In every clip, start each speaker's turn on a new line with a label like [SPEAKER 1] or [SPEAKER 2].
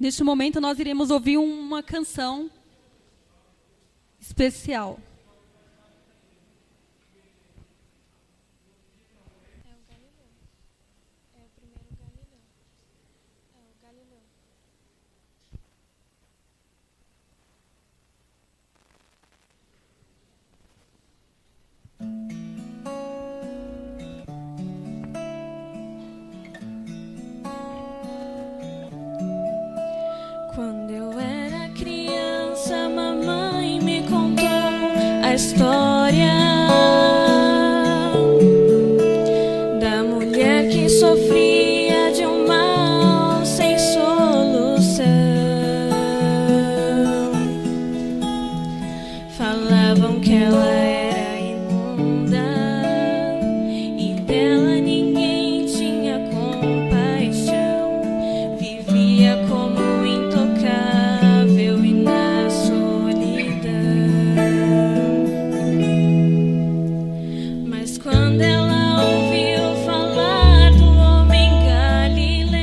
[SPEAKER 1] Neste momento, nós iremos ouvir uma canção especial.
[SPEAKER 2] Quando eu era criança, mamãe me contou a história da mulher que sofria de um mal sem solução. Falavam que ela era imunda e dela ninguém tinha compaixão. Vivia como intocável e na solidão. Mas quando ela ouviu falar do homem galileu,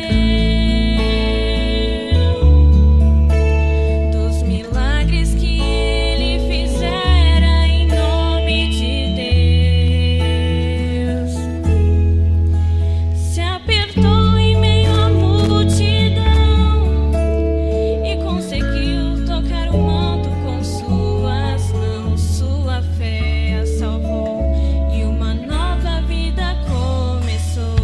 [SPEAKER 2] dos milagres que ele fizera em nome de Deus, se apertou em meio à multidão e conseguiu tocar o manto com suas mãos. Sua fé a salvou e uma nova vida começou.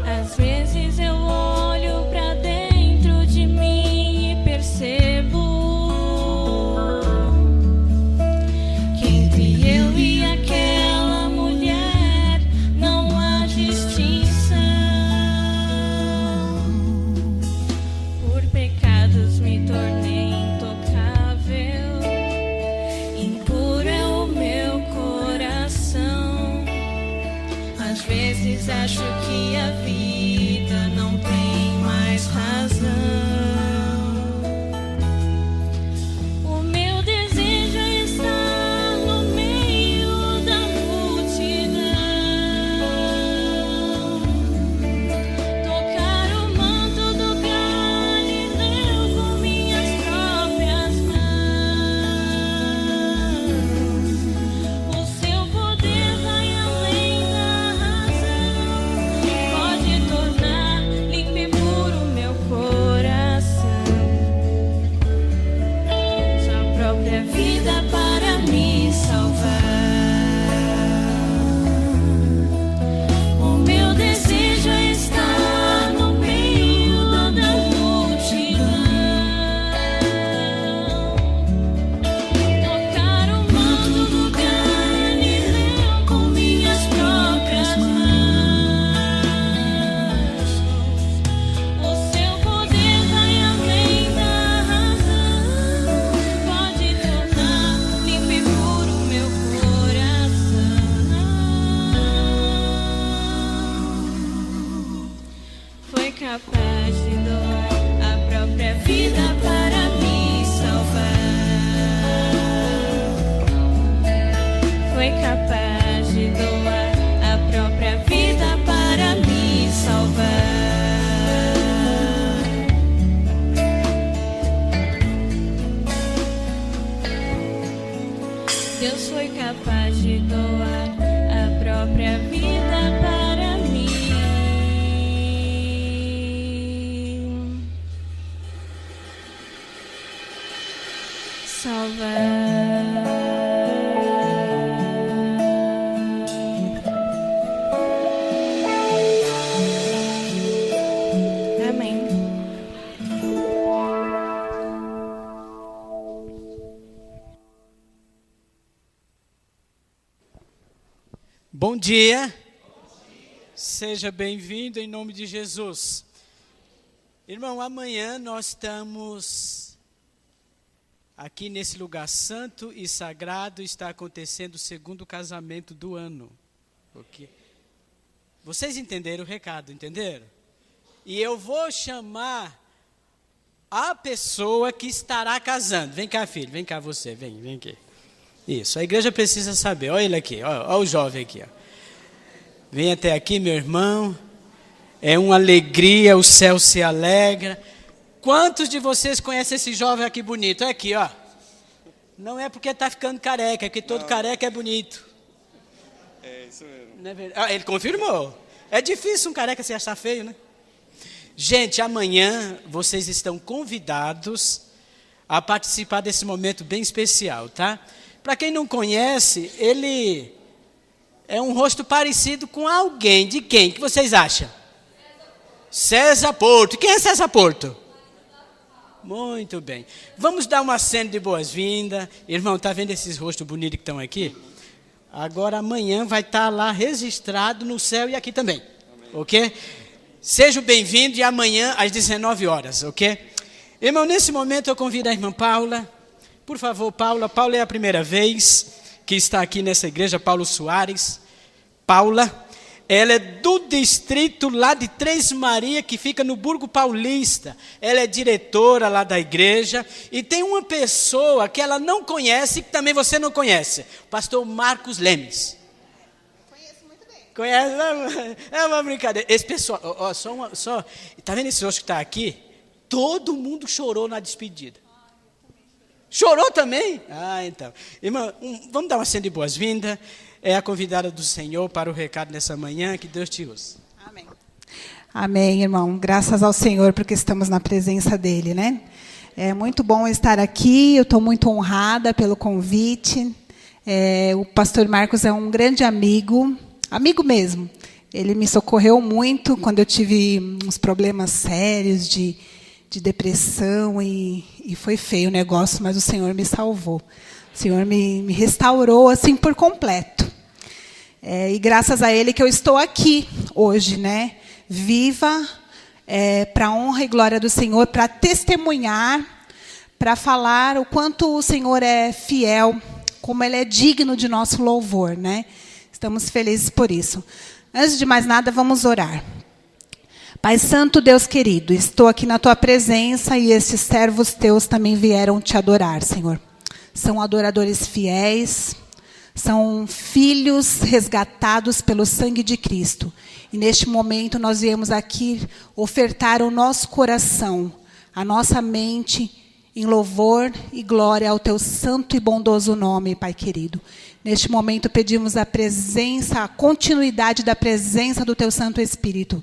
[SPEAKER 2] Às vezes eu olho pra dentro de mim e percebo que entre eu e aquela mulher não há distinção. Por pecados me tornei intocável, impuro é o meu coração. Às vezes acho que a vida não tem mais razão. O meu desejo é estar no meio da multidão, tocar o manto do Galileu com minhas próprias mãos. O seu poder vai além da razão, pode tornar limpo e puro meu coração. Sua própria vida para me salvar. O meu desejo é estar no meio da multidão, tocar o manto do Galileu com minhas próprias mãos. O seu poder vai além da razão, pode tornar limpo e puro meu coração. Foi capaz de doar a própria vida para me salvar. Foi capaz de doar a própria vida para me salvar. Deus foi capaz de doar a própria vida para mim salvar. Amém.
[SPEAKER 3] Bom dia. Seja bem-vindo em nome de Jesus. Irmão, amanhã nós estamos aqui nesse lugar santo e sagrado. Está acontecendo o segundo casamento do ano. Okay? Vocês entenderam o recado, entenderam? E eu vou chamar a pessoa que estará casando. Vem cá, filho, vem cá você, vem aqui. Isso, a igreja precisa saber. Olha ele aqui, olha o jovem aqui. Ó. Vem até aqui, meu irmão. É uma alegria, o céu se alegra. Quantos de vocês conhecem esse jovem aqui bonito? É aqui, ó. Não é porque está ficando careca, é porque todo careca é bonito.
[SPEAKER 4] É isso mesmo.
[SPEAKER 3] Não é verdade? Ele confirmou. É difícil um careca se achar feio, né? Gente, amanhã vocês estão convidados a participar desse momento bem especial, tá? Para quem não conhece, ele é um rosto parecido com alguém. De quem? O que vocês acham? César Porto. Quem é César Porto? Muito bem. Vamos dar uma cena de boas-vindas. Irmão, tá vendo esses rostos bonitos que estão aqui? Agora amanhã vai estar lá registrado no céu e aqui também. Amém. Ok? Seja bem-vindo e amanhã às 19 horas, ok? Irmão, nesse momento eu convido a irmã Paula. Por favor, Paula. Paula é a primeira vez que está aqui nessa igreja, Paulo Soares. Paula. Ela é do distrito lá de Três Marias, que fica no Burgo Paulista. Ela é diretora lá da igreja. E tem uma pessoa que ela não conhece, que também você não conhece. O pastor Marcos Lemes.
[SPEAKER 5] Conheço muito bem.
[SPEAKER 3] Conhece? É uma brincadeira. Esse pessoal, tá vendo esse rosto que está aqui? Todo mundo chorou na despedida. Chorou também? Ah, então. Irmã, vamos dar uma cena de boas-vindas. É a convidada do Senhor para o recado nessa manhã. Que Deus te use.
[SPEAKER 5] Amém. Amém, irmão. Graças ao Senhor, porque estamos na presença dEle, né? É muito bom estar aqui. Eu estou muito honrada pelo convite. O pastor Marcos é um grande amigo mesmo. Ele me socorreu muito quando eu tive uns problemas sérios de depressão e foi feio o negócio, mas o Senhor me salvou. O Senhor me restaurou assim por completo. E graças a Ele que eu estou aqui hoje, né? Viva, para a honra e glória do Senhor, para testemunhar, para falar o quanto o Senhor é fiel, como Ele é digno de nosso louvor, né? Estamos felizes por isso. Antes de mais nada, vamos orar. Pai Santo, Deus querido, estou aqui na Tua presença e esses servos Teus também vieram Te adorar, Senhor. São adoradores fiéis, são filhos resgatados pelo sangue de Cristo. E neste momento nós viemos aqui ofertar o nosso coração, a nossa mente, em louvor e glória ao Teu santo e bondoso nome, Pai querido. Neste momento pedimos a presença, a continuidade da presença do Teu Santo Espírito.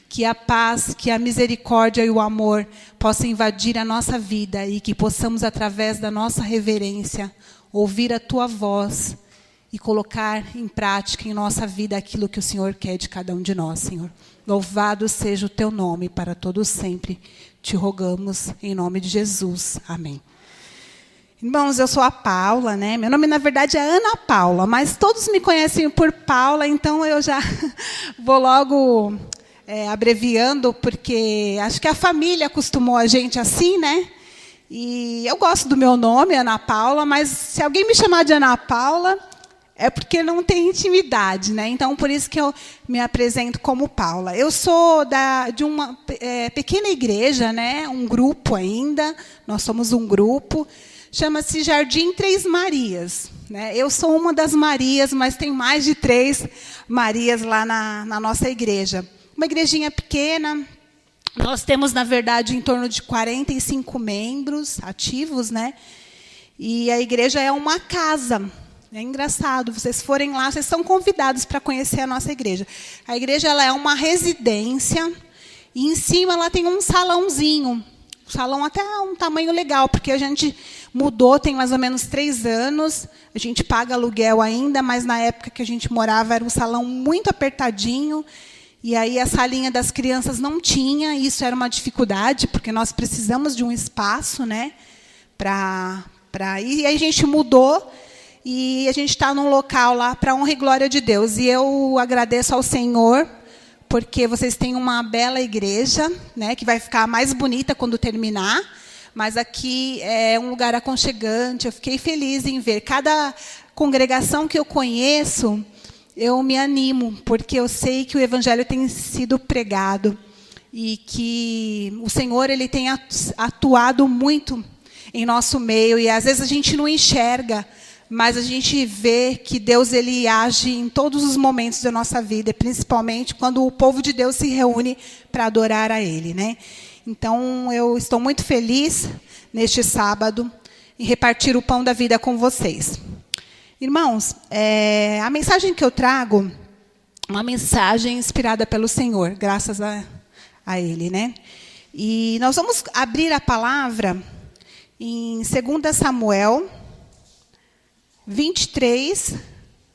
[SPEAKER 5] Que a paz, que a misericórdia e o amor possam invadir a nossa vida e que possamos, através da nossa reverência, ouvir a Tua voz e colocar em prática em nossa vida aquilo que o Senhor quer de cada um de nós, Senhor. Louvado seja o Teu nome para todos sempre. Te rogamos em nome de Jesus. Amém. Irmãos, eu sou a Paula, né? Meu nome, na verdade, é Ana Paula, mas todos me conhecem por Paula, então eu já vou logo... abreviando, porque acho que a família acostumou a gente assim, né? E eu gosto do meu nome, Ana Paula, mas se alguém me chamar de Ana Paula, é porque não tem intimidade, né? Então, por isso que eu me apresento como Paula. Eu sou de uma pequena igreja, né? Um grupo ainda, nós somos um grupo, chama-se Jardim Três Marias. Né? Eu sou uma das Marias, mas tem mais de 3 Marias lá na nossa igreja. Uma igrejinha pequena, nós temos, na verdade, em torno de 45 membros ativos, né? E a igreja é uma casa. É engraçado, vocês forem lá, vocês são convidados para conhecer a nossa igreja. A igreja ela é uma residência, e em cima ela tem um salãozinho. O salão até é um tamanho legal, porque a gente mudou, tem mais ou menos 3 anos, a gente paga aluguel ainda, mas na época que a gente morava era um salão muito apertadinho, e aí a salinha das crianças não tinha, e isso era uma dificuldade, porque nós precisamos de um espaço, né, e aí a gente mudou, e a gente está num local lá para a honra e glória de Deus. E eu agradeço ao Senhor, porque vocês têm uma bela igreja, né, que vai ficar mais bonita quando terminar, mas aqui é um lugar aconchegante. Eu fiquei feliz em ver. Cada congregação que eu conheço, eu me animo, porque eu sei que o evangelho tem sido pregado e que o Senhor ele tem atuado muito em nosso meio, e às vezes a gente não enxerga, mas a gente vê que Deus ele age em todos os momentos da nossa vida, principalmente quando o povo de Deus se reúne para adorar a Ele, né? Então, eu estou muito feliz neste sábado em repartir o pão da vida com vocês. Irmãos, a mensagem que eu trago, uma mensagem inspirada pelo Senhor, graças a Ele, né? E nós vamos abrir a palavra em 2 Samuel 23,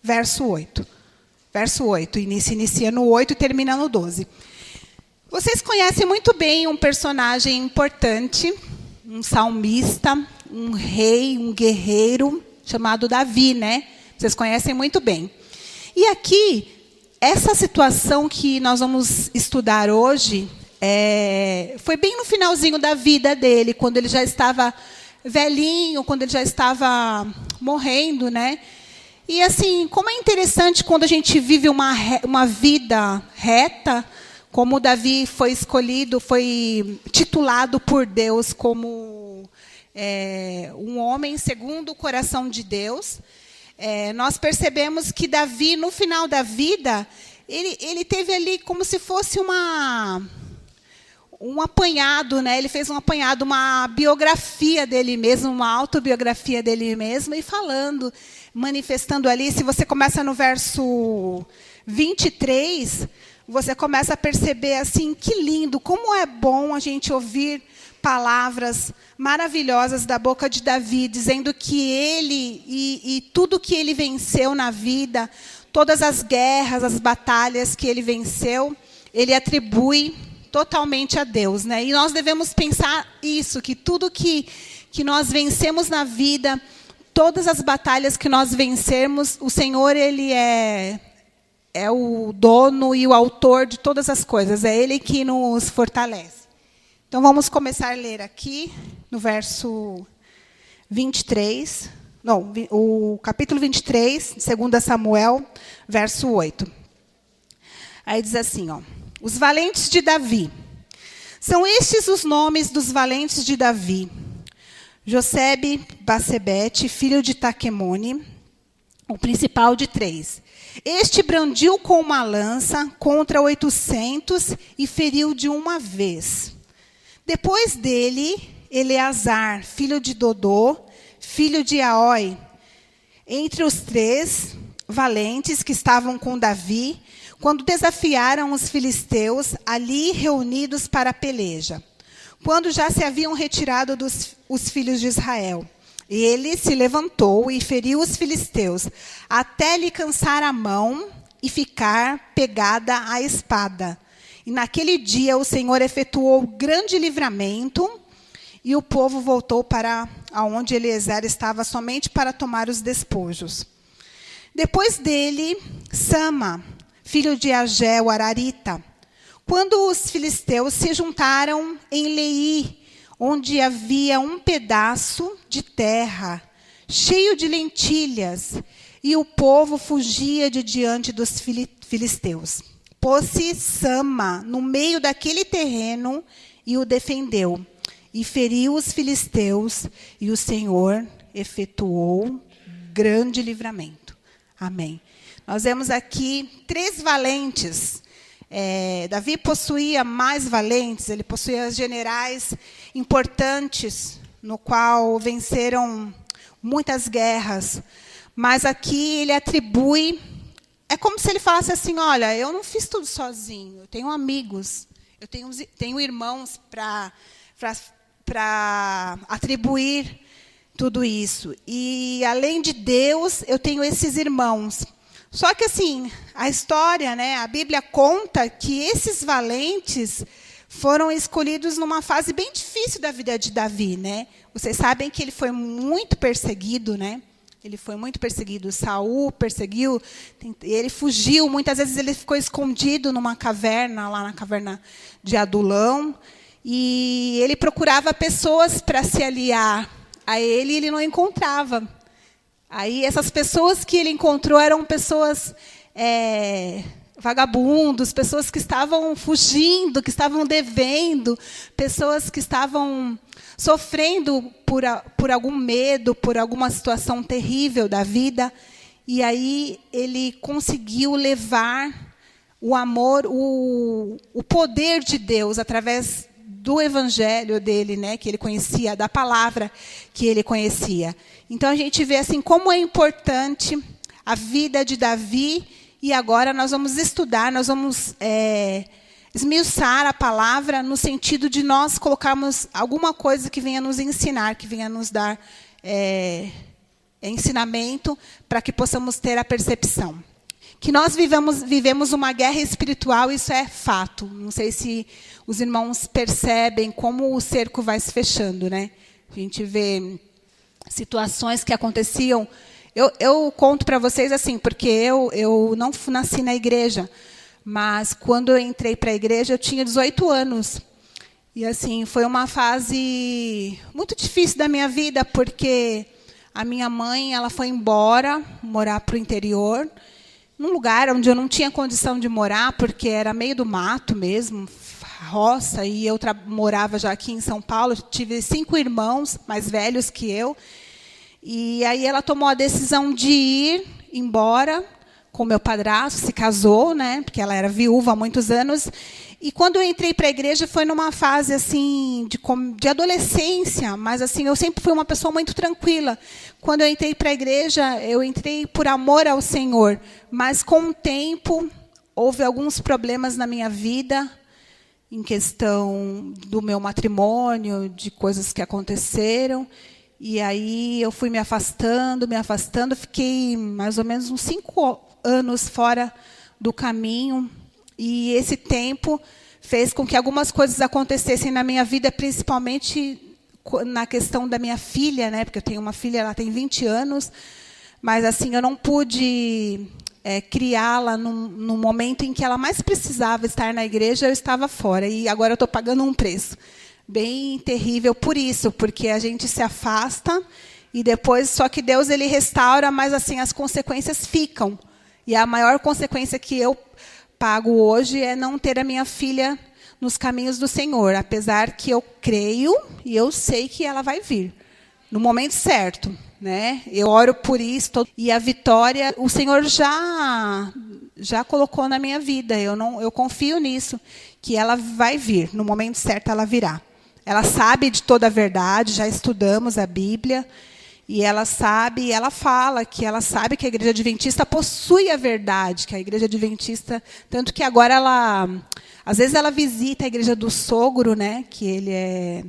[SPEAKER 5] verso 8. Verso 8, inicia no 8 e termina no 12. Vocês conhecem muito bem um personagem importante, um salmista, um rei, um guerreiro, chamado Davi, né? Vocês conhecem muito bem. E aqui, essa situação que nós vamos estudar hoje, foi bem no finalzinho da vida dele, quando ele já estava velhinho, quando ele já estava morrendo, né? E assim, como é interessante quando a gente vive uma vida reta, como Davi foi escolhido, foi titulado por Deus como um homem segundo o coração de Deus. Nós percebemos que Davi, no final da vida, ele teve ali como se fosse um apanhado, né? Ele fez um apanhado, uma biografia dele mesmo, uma autobiografia dele mesmo, e falando, manifestando ali. Se você começa no verso 23, você começa a perceber assim, que lindo, como é bom a gente ouvir palavras maravilhosas da boca de Davi, dizendo que ele e tudo que ele venceu na vida, todas as guerras, as batalhas que ele venceu, ele atribui totalmente a Deus, né? E nós devemos pensar isso, que tudo que nós vencemos na vida, todas as batalhas que nós vencermos, o Senhor, Ele é o dono e o autor de todas as coisas. É Ele que nos fortalece. Então, vamos começar a ler aqui, no verso 23. Não, o capítulo 23, 2 Samuel, verso 8. Aí diz assim, ó. Os valentes de Davi. São estes os nomes dos valentes de Davi. Josebe-Basebete, filho de Taquemone, o principal de 3. Este brandiu com uma lança contra 800 e feriu de uma vez. Depois dele, Eleazar, filho de Dodô, filho de Aoi. Entre os 3 valentes que estavam com Davi, quando desafiaram os filisteus, ali reunidos para a peleja, quando já se haviam retirado os filhos de Israel. Ele se levantou e feriu os filisteus, até lhe cansar a mão e ficar pegada à espada. E naquele dia o Senhor efetuou grande livramento, e o povo voltou para onde Eleazar estava somente para tomar os despojos. Depois dele, Sama, filho de Agé, o Ararita, quando os filisteus se juntaram em Leí, onde havia um pedaço de terra cheio de lentilhas, e o povo fugia de diante dos filisteus. Pôs-se Sama no meio daquele terreno e o defendeu, e feriu os filisteus, e o Senhor efetuou grande livramento. Amém. Nós vemos aqui 3 valentes. Davi possuía mais valentes, ele possuía generais importantes, no qual venceram muitas guerras. Mas aqui ele atribui, é como se ele falasse assim, olha, eu não fiz tudo sozinho, eu tenho amigos, eu tenho irmãos para atribuir tudo isso. E, além de Deus, eu tenho esses irmãos. Só que, assim, a história, né, a Bíblia conta que esses valentes foram escolhidos numa fase bem difícil da vida de Davi, né? Vocês sabem que ele foi muito perseguido, né? Ele foi muito perseguido. Saul perseguiu, ele fugiu. Muitas vezes ele ficou escondido numa caverna, lá na caverna de Adulão. E ele procurava pessoas para se aliar a ele e ele não encontrava. Aí, essas pessoas que ele encontrou eram pessoas vagabundos, pessoas que estavam fugindo, que estavam devendo, pessoas que estavam sofrendo por algum medo, por alguma situação terrível da vida. E aí ele conseguiu levar o amor, o poder de Deus através do evangelho dele, né, que ele conhecia, da palavra que ele conhecia. Então a gente vê assim como é importante a vida de Davi. E agora nós vamos estudar, nós vamos esmiuçar a palavra no sentido de nós colocarmos alguma coisa que venha nos ensinar, que venha nos dar ensinamento para que possamos ter a percepção. Que nós vivemos uma guerra espiritual, isso é fato. Não sei se os irmãos percebem como o cerco vai se fechando, né? A gente vê situações que aconteciam. Eu conto para vocês assim, porque eu não nasci na igreja, mas quando eu entrei para a igreja eu tinha 18 anos. E assim, foi uma fase muito difícil da minha vida, porque a minha mãe ela foi embora, morar para o interior, num lugar onde eu não tinha condição de morar, porque era meio do mato mesmo, roça, e eu morava já aqui em São Paulo, tive 5 irmãos mais velhos que eu. E aí ela tomou a decisão de ir embora com meu padrasto, se casou, né, porque ela era viúva há muitos anos. E quando eu entrei para a igreja foi numa fase assim de adolescência, mas assim eu sempre fui uma pessoa muito tranquila. Quando eu entrei para a igreja, eu entrei por amor ao Senhor, mas com o tempo houve alguns problemas na minha vida, em questão do meu matrimônio, de coisas que aconteceram. E aí eu fui me afastando, fiquei mais ou menos uns 5 anos fora do caminho. E esse tempo fez com que algumas coisas acontecessem na minha vida, principalmente na questão da minha filha, né? Porque eu tenho uma filha, ela tem 20 anos, mas assim eu não pude criá-la no momento em que ela mais precisava estar na igreja, eu estava fora. E agora eu estou pagando um preço bem terrível por isso, porque a gente se afasta e depois, só que Deus ele restaura, mas assim as consequências ficam. E a maior consequência que eu pago hoje é não ter a minha filha nos caminhos do Senhor, apesar que eu creio e eu sei que ela vai vir no momento certo, né? Eu oro por isso e a vitória o Senhor já colocou na minha vida. Eu confio nisso, que ela vai vir no momento certo, ela virá. Ela sabe de toda a verdade, já estudamos a Bíblia, e ela sabe, ela fala que ela sabe que a Igreja Adventista possui a verdade, que a Igreja Adventista, tanto que agora às vezes ela visita a igreja do sogro, né, que ele é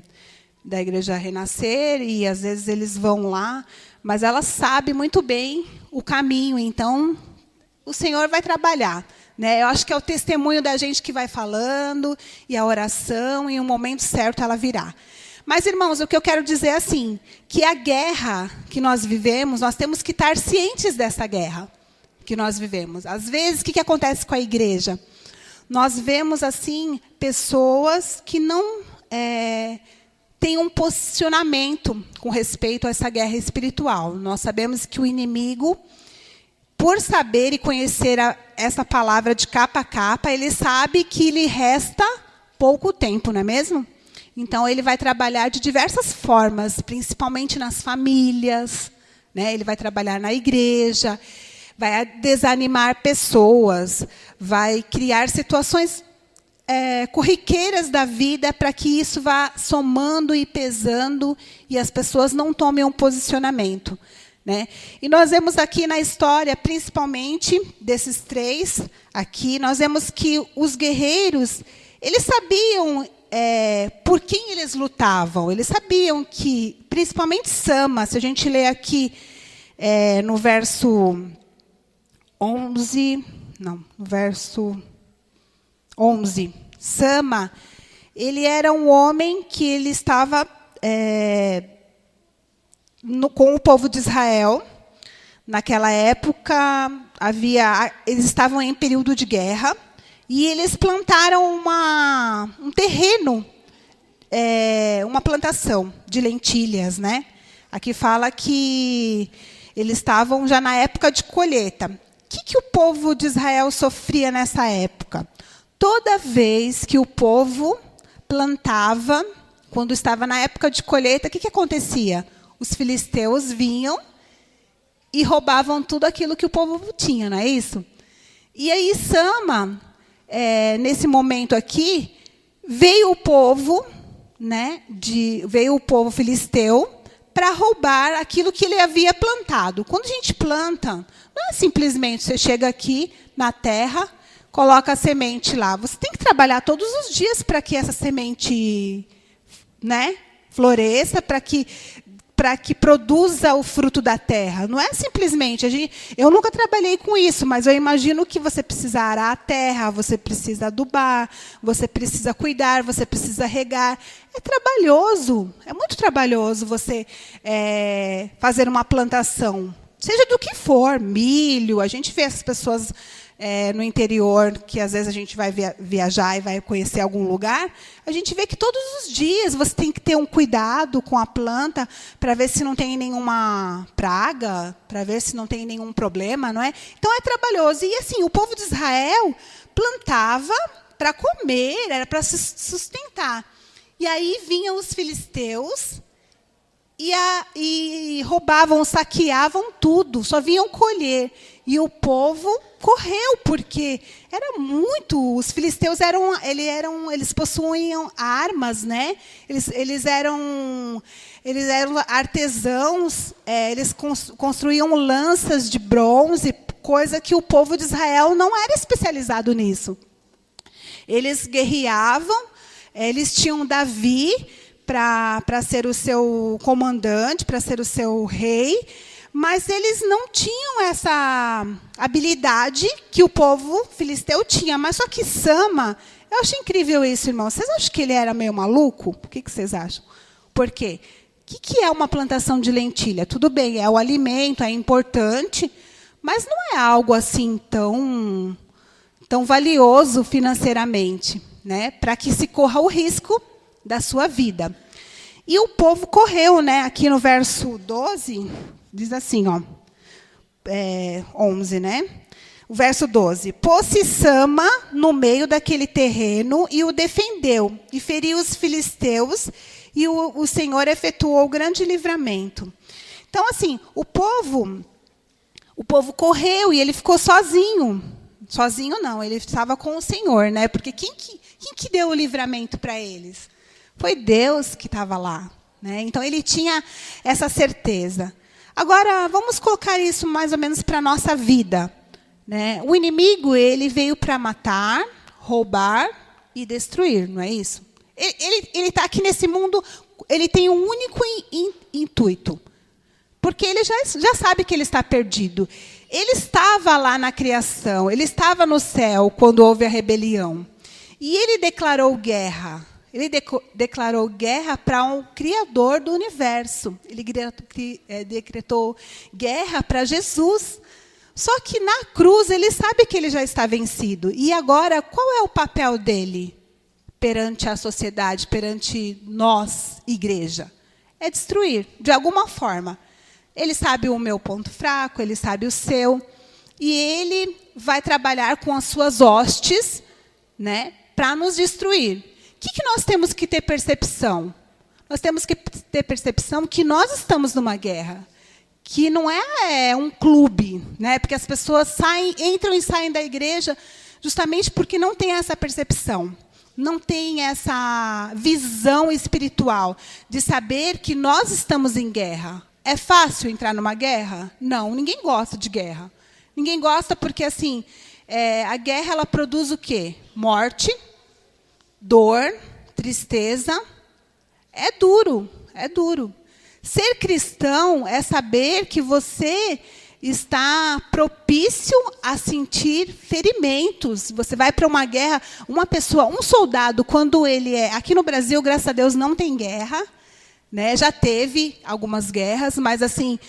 [SPEAKER 5] da Igreja Renascer, e às vezes eles vão lá, mas ela sabe muito bem o caminho, então o Senhor vai trabalhar. Né? Eu acho que é o testemunho da gente que vai falando, e a oração, e o momento certo ela virá. Mas, irmãos, o que eu quero dizer é assim, que a guerra que nós vivemos, nós temos que estar cientes dessa guerra que nós vivemos. Às vezes, o que acontece com a igreja? Nós vemos assim pessoas que não têm um posicionamento com respeito a essa guerra espiritual. Nós sabemos que o inimigo, por saber e conhecer essa palavra de capa a capa, ele sabe que lhe resta pouco tempo, não é mesmo? Então, ele vai trabalhar de diversas formas, principalmente nas famílias, né? Ele vai trabalhar na igreja, vai desanimar pessoas, vai criar situações corriqueiras da vida para que isso vá somando e pesando e as pessoas não tomem um posicionamento. Né? E nós vemos aqui na história, principalmente desses 3 aqui, nós vemos que os guerreiros, eles sabiam por quem eles lutavam. Eles sabiam que, principalmente Sama, se a gente ler aqui no verso 11, não, no verso 11, Sama, ele era um homem que ele estava com o povo de Israel. Naquela época, eles estavam em período de guerra, e eles plantaram um terreno, uma plantação de lentilhas. Né? Aqui fala que eles estavam já na época de colheita. O que o povo de Israel sofria nessa época? Toda vez que o povo plantava, quando estava na época de colheita, o que acontecia? Os filisteus vinham e roubavam tudo aquilo que o povo tinha, não é isso? E aí, Sama, nesse momento aqui, veio o povo, né, veio o povo filisteu para roubar aquilo que ele havia plantado. Quando a gente planta, não é simplesmente você chega aqui na terra, coloca a semente lá. Você tem que trabalhar todos os dias para que essa semente, né, floresça, para que produza o fruto da terra. Não é simplesmente... Eu nunca trabalhei com isso, mas eu imagino que você precisa arar a terra, você precisa adubar, você precisa cuidar, você precisa regar. É trabalhoso, é muito trabalhoso você fazer uma plantação. Seja do que for, milho. A gente vê as pessoas... no interior, que às vezes a gente vai viajar e vai conhecer algum lugar, a gente vê que todos os dias você tem que ter um cuidado com a planta para ver se não tem nenhuma praga, para ver se não tem nenhum problema, não é? Então é trabalhoso. E assim, o povo de Israel plantava para comer, era para se sustentar. E aí vinham os filisteus e roubavam, saqueavam tudo, só vinham colher. E o povo correu, porque era muito... Os filisteus eles possuíam armas, né? Eles eram artesãos, eles construíam lanças de bronze, coisa que o povo de Israel não era especializado nisso. Eles guerreavam, eles tinham Davi para ser o seu comandante, para ser o seu rei, mas eles não tinham essa habilidade que o povo filisteu tinha. Mas só que Sama, eu acho incrível isso, irmão. Vocês acham que ele era meio maluco? O que vocês acham? Por quê? O que é uma plantação de lentilha? Tudo bem, é o alimento, é importante, mas não é algo assim tão valioso financeiramente, né? Para que se corra o risco da sua vida. E o povo correu, né? Aqui no verso 12... Diz assim, 11, né? O verso 12. Pôs-se Sama no meio daquele terreno e o defendeu, e feriu os filisteus, e o Senhor efetuou grande livramento. Então, assim, o povo correu e ele ficou sozinho. Sozinho não, ele estava com o Senhor, né? Porque quem que deu o livramento para eles? Foi Deus que estava lá, né? Então, ele tinha essa certeza. Agora, vamos colocar isso mais ou menos para a nossa vida, né? O inimigo, ele veio para matar, roubar e destruir, não é isso? Ele está aqui nesse mundo, ele tem um único intuito. Porque ele já sabe que ele está perdido. Ele estava lá na criação, ele estava no céu quando houve a rebelião. E ele declarou guerra. Ele declarou guerra para um Criador do universo. Ele decretou guerra para Jesus. Só que na cruz ele sabe que ele já está vencido. E agora, qual é o papel dele perante a sociedade, perante nós, igreja? É destruir, de alguma forma. Ele sabe o meu ponto fraco, ele sabe o seu. E ele vai trabalhar com as suas hostes, né, para nos destruir. O que nós temos que ter percepção? Nós temos que ter percepção que nós estamos numa guerra, que não é um clube, né? Porque as pessoas entram e saem da igreja justamente porque não tem essa percepção, não tem essa visão espiritual de saber que nós estamos em guerra. É fácil entrar numa guerra? Não, ninguém gosta de guerra. Ninguém gosta porque assim, a guerra ela produz o quê? Morte, dor, tristeza. É duro, é duro. Ser cristão é saber que você está propício a sentir ferimentos. Você vai para uma guerra, um soldado, quando ele aqui no Brasil, graças a Deus, não tem guerra, né? Já teve algumas guerras, mas assim,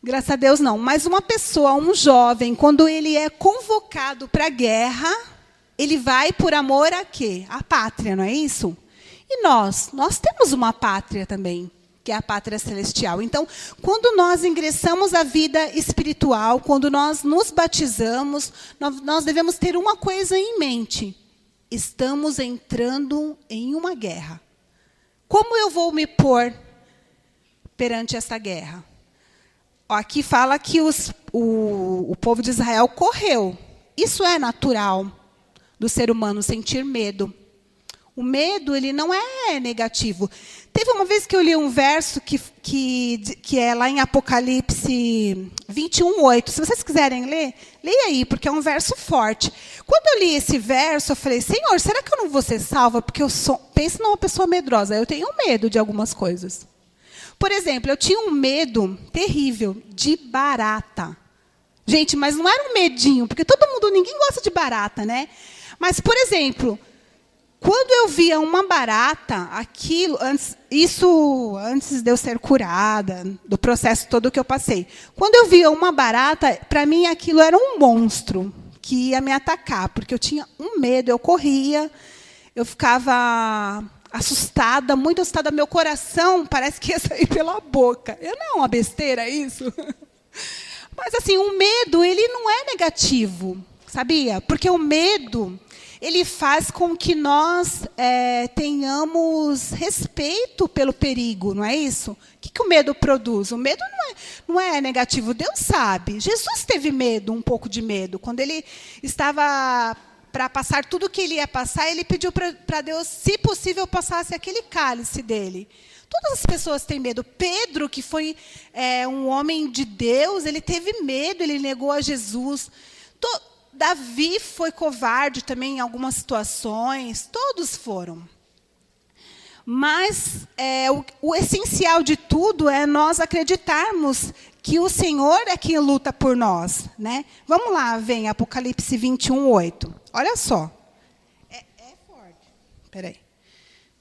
[SPEAKER 5] graças a Deus não. Mas uma pessoa, um jovem, quando ele é convocado para a guerra, ele vai por amor a quê? A pátria, não é isso? E nós temos uma pátria também. que é a pátria celestial. Então, quando nós ingressamos à vida espiritual, quando nós nos batizamos, nós devemos ter uma coisa em mente: estamos entrando em uma guerra. Como eu vou me pôr perante essa guerra? Aqui fala que o povo de Israel correu. Isso é natural do ser humano, sentir medo. O medo, ele não é negativo. Teve uma vez que eu li um verso que é lá em Apocalipse 21:8. Se vocês quiserem ler, leia aí, porque é um verso forte. Quando eu li esse verso, eu falei: Senhor, será que eu não vou ser salva? Porque penso numa pessoa medrosa. Eu tenho medo de algumas coisas. Por exemplo, eu tinha um medo terrível de barata. Gente, mas não era um medinho, porque ninguém gosta de barata, né? Mas, por exemplo, quando eu via uma barata, isso antes de eu ser curada, do processo todo que eu passei. Quando eu via uma barata, para mim aquilo era um monstro que ia me atacar, porque eu tinha um medo, eu corria, eu ficava assustada, muito assustada, meu coração parece que ia sair pela boca. Não é uma besteira isso? Mas assim, o medo, ele não é negativo, sabia? Porque o medo, ele faz com que nós tenhamos respeito pelo perigo, não é isso? O que o medo produz? O medo não é negativo, Deus sabe. Jesus teve medo, um pouco de medo. Quando ele estava para passar tudo o que ele ia passar, ele pediu para Deus, se possível, passasse aquele cálice dele. Todas as pessoas têm medo. Pedro, que foi um homem de Deus, ele teve medo, ele negou a Jesus. Davi foi covarde também em algumas situações, todos foram. Mas o essencial de tudo é nós acreditarmos que o Senhor é quem luta por nós, né? Vamos lá, vem Apocalipse 21:8. Olha só. É forte. Espera aí.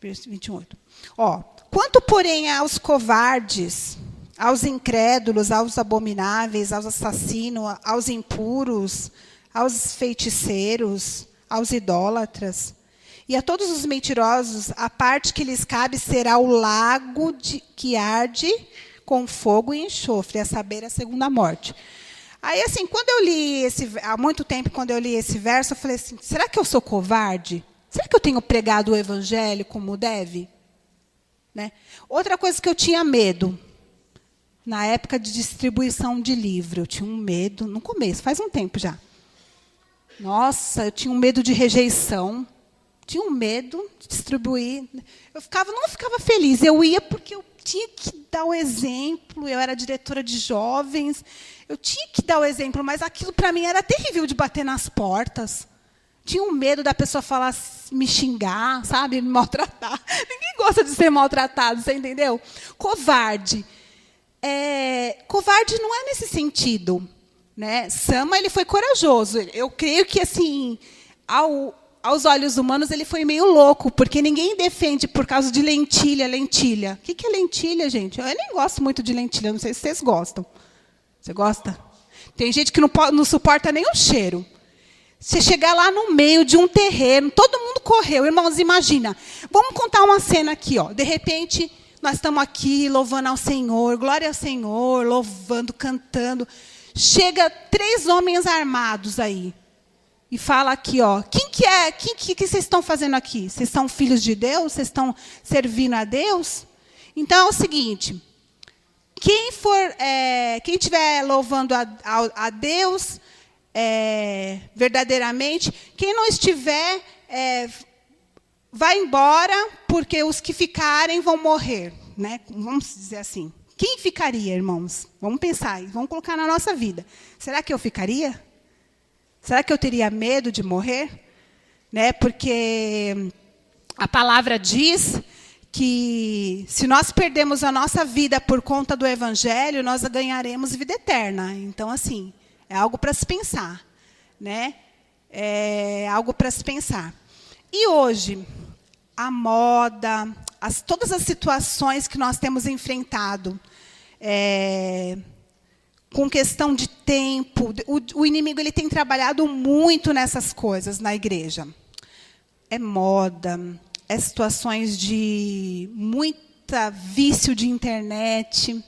[SPEAKER 5] Verso 21:8. Quanto, porém, aos covardes, aos incrédulos, aos abomináveis, aos assassinos, aos impuros, aos feiticeiros, aos idólatras, e a todos os mentirosos, a parte que lhes cabe será o lago que arde com fogo e enxofre, a saber, a segunda morte. Aí, assim, há muito tempo, quando eu li esse verso, eu falei assim: será que eu sou covarde? Será que eu tenho pregado o evangelho como deve? Né? Outra coisa que eu tinha medo, na época de distribuição de livro, eu tinha um medo, no começo, faz um tempo já. Nossa, eu tinha um medo de rejeição, tinha um medo de distribuir. Eu não ficava feliz, eu ia porque eu tinha que dar o exemplo, eu era diretora de jovens, eu tinha que dar o exemplo, mas aquilo para mim era terrível de bater nas portas. Tinha um medo da pessoa falar, me xingar, sabe, me maltratar. Ninguém gosta de ser maltratado, você entendeu? Covarde. Covarde não é nesse sentido, né? Sama, ele foi corajoso. Eu creio que, assim, aos olhos humanos, ele foi meio louco, porque ninguém defende por causa de lentilha. O que é lentilha, gente? Eu nem gosto muito de lentilha, não sei se vocês gostam. Você gosta? Tem gente que não suporta nem o cheiro. Você chegar lá no meio de um terreno, todo mundo correu. Irmãos, imagina. Vamos contar uma cena aqui. De repente, nós estamos aqui louvando ao Senhor, glória ao Senhor, louvando, cantando. Chega 3 homens armados aí. E fala aqui, quem que é? Que vocês estão fazendo aqui? Vocês são filhos de Deus? Vocês estão servindo a Deus? Então, é o seguinte. Quem estiver louvando a Deus verdadeiramente, quem não estiver, vai embora, porque os que ficarem vão morrer, né? Vamos dizer assim. Quem ficaria, irmãos? Vamos pensar, vamos colocar na nossa vida. Será que eu ficaria? Será que eu teria medo de morrer? Né? Porque a palavra diz que se nós perdemos a nossa vida por conta do evangelho, nós ganharemos vida eterna. Então, assim, é algo para se pensar, né? É algo para se pensar. E hoje, a moda, todas as situações que nós temos enfrentado, com questão de tempo, o inimigo ele tem trabalhado muito nessas coisas na igreja. É moda, situações de muita vício de internet.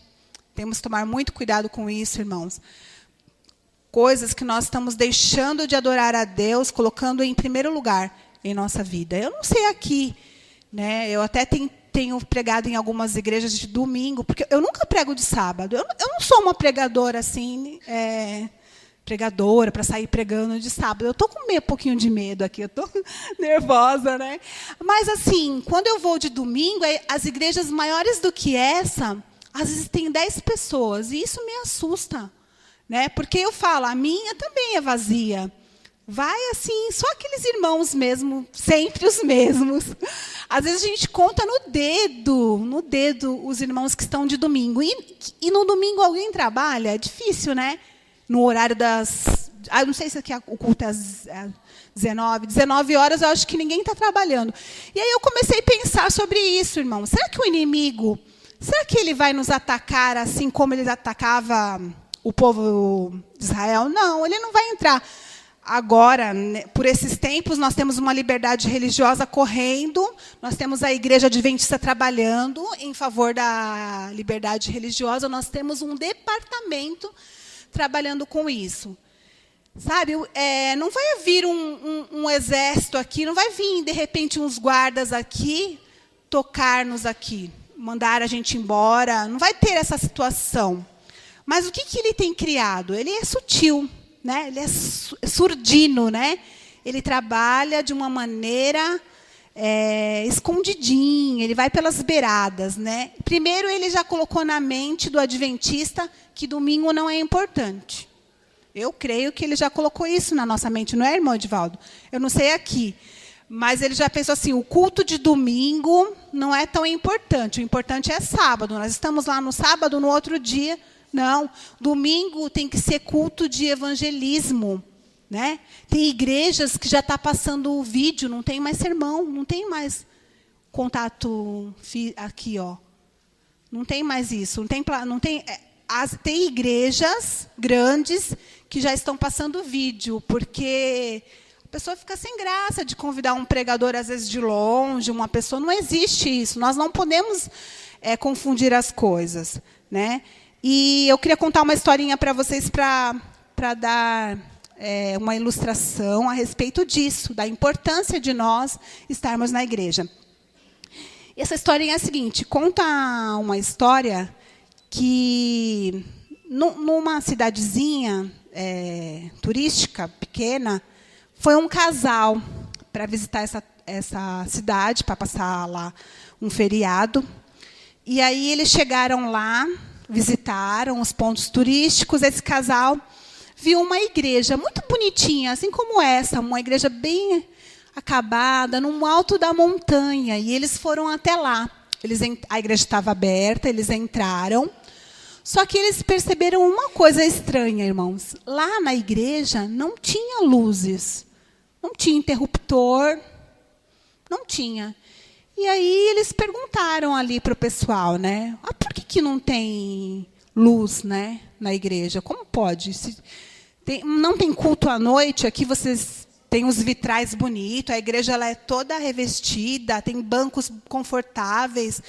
[SPEAKER 5] Temos que tomar muito cuidado com isso, irmãos. Coisas que nós estamos deixando de adorar a Deus, colocando em primeiro lugar em nossa vida. Eu não sei aqui, né? Eu até tenho pregado em algumas igrejas de domingo, porque eu nunca prego de sábado. Eu não sou uma pregadora assim, pregadora para sair pregando de sábado. Eu estou com um pouquinho de medo aqui, eu estou nervosa, né? Mas assim, quando eu vou de domingo, as igrejas maiores do que essa, às vezes tem 10 pessoas, e isso me assusta, né? Porque eu falo, a minha também é vazia. Vai assim, só aqueles irmãos mesmo, sempre os mesmos. Às vezes a gente conta no dedo os irmãos que estão de domingo. E no domingo alguém trabalha? É difícil, né? No horário das... não sei se aqui o culto é às 19 horas, eu acho que ninguém está trabalhando. E aí eu comecei a pensar sobre isso, irmão. Será que o inimigo, será que ele vai nos atacar assim como ele atacava o povo de Israel? Não, ele não vai entrar. Agora, por esses tempos, nós temos uma liberdade religiosa correndo, nós temos a Igreja Adventista trabalhando em favor da liberdade religiosa, nós temos um departamento trabalhando com isso. Sabe, não vai vir um exército aqui, não vai vir, de repente, uns guardas aqui, tocar-nos aqui, mandar a gente embora, não vai ter essa situação. Mas o que ele tem criado? Ele é sutil. Né? Ele é surdino, né? Ele trabalha de uma maneira escondidinha, ele vai pelas beiradas, né? Primeiro, ele já colocou na mente do adventista que domingo não é importante. Eu creio que ele já colocou isso na nossa mente, não é, irmão Edivaldo? Eu não sei aqui, mas ele já pensou assim, o culto de domingo não é tão importante, o importante é sábado. Nós estamos lá no sábado, no outro dia... Não, domingo tem que ser culto de evangelismo, né? Tem igrejas que já está passando o vídeo, não tem mais sermão, não tem mais contato aqui, ó. Não tem mais isso, tem igrejas grandes que já estão passando vídeo, porque a pessoa fica sem graça de convidar um pregador às vezes de longe, uma pessoa, não existe isso. Nós não podemos confundir as coisas, né? E eu queria contar uma historinha para vocês para dar uma ilustração a respeito disso, da importância de nós estarmos na igreja. E essa historinha é a seguinte, conta uma história que, numa cidadezinha turística, pequena, foi um casal para visitar essa cidade, para passar lá um feriado. E aí eles chegaram lá, visitaram os pontos turísticos. Esse casal viu uma igreja muito bonitinha, assim como essa, uma igreja bem acabada, no alto da montanha. E eles foram até lá. A igreja estava aberta, eles entraram. Só que eles perceberam uma coisa estranha, irmãos. Lá na igreja não tinha luzes, não tinha interruptor, não tinha. E aí eles perguntaram ali para o pessoal, né? Por que não tem luz, né, na igreja? Como pode? Não tem culto à noite? Aqui vocês têm os vitrais bonitos, a igreja ela é toda revestida, tem bancos confortáveis,